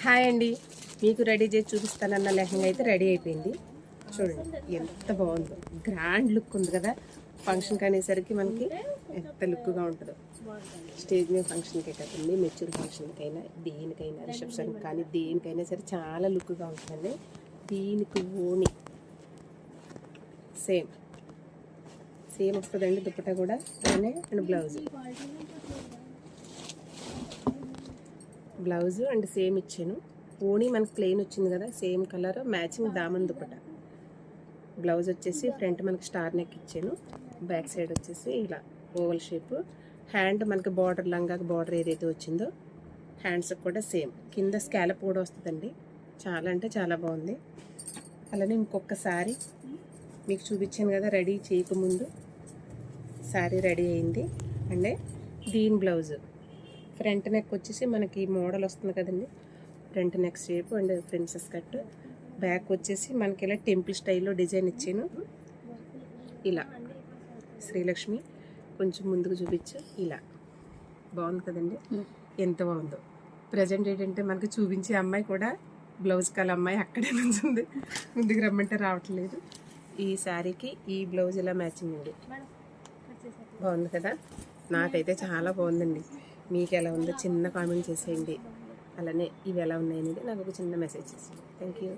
Hi అండి, మీకు ready చేసి చూపిస్తానన్న లెహంగా అయితే రెడీ అయిపోయింది. చూడండి ఎంత బాగుందో, గ్రాండ్ లుక్ ఉంది కదా. ఫంక్షన్కి అనేసరికి మనకి ఎంత లుక్గా ఉంటుందో. స్టేజ్ మీద ఫంక్షన్కి కదండి, మెచ్యూర్ ఫంక్షన్కైనా దేనికైనా రిసెప్షన్ కానీ దేనికైనా సరే చాలా లుక్గా ఉంటుందండి. దీనికి ఓని సేమ్ వస్తుందండి, దుప్పటా కూడా అలానే. అండ్ బ్లౌజ్ అండ్ సేమ్ ఇచ్చాను. ఓణి మనకి ప్లెయిన్ వచ్చింది కదా, సేమ్ కలర్ మ్యాచింగ్ దామన్ దుప్పట. బ్లౌజ్ వచ్చేసి ఫ్రంట్ మనకి స్టార్ నెక్ ఇచ్చాను, బ్యాక్ సైడ్ వచ్చేసి ఇలా ఓవల్ షేప్. హ్యాండ్ మనకి బార్డర్, లంగాకి బార్డర్ ఏదైతే వచ్చిందో హ్యాండ్స్ కూడా సేమ్. కింద స్కాలప్ కూడా వస్తుందండి. చాలా అంటే చాలా బాగుంది. అలానే ఇంకొక శారీ మీకు చూపించాను కదా, రెడీ చేయకముందు శారీ రెడీ అయింది. అంటే దీని బ్లౌజ్ ఫ్రంట్ నెక్ వచ్చేసి మనకి మోడల్ వస్తుంది కదండి, front neck shape and princess cut. Back వచ్చేసి మనకి ఇలా టెంపుల్ స్టైల్లో డిజైన్ ఇచ్చాను. ఇలా శ్రీలక్ష్మి కొంచెం ముందుకు చూపించు. ఇలా బాగుంది కదండి, ఎంత బాగుందో. ప్రజెంట్ ఏంటంటే మనకి చూపించే అమ్మాయి కూడా బ్లౌజ్ కల అమ్మాయి అక్కడే నుంచింది, ముందుకు రమ్మంటే రావట్లేదు. ఈ శారీకి ఈ బ్లౌజ్ ఇలా మ్యాచింగ్ అండి. బాగుంది కదా, నాకైతే చాలా బాగుందండి. మీకు ఎలా ఉందో చిన్న కామెంట్ చేసేయండి. అలానే ఇవి ఎలా ఉన్నాయి అనేది నాకు ఒక చిన్న మెసేజ్ చేసేయండి. Thank you.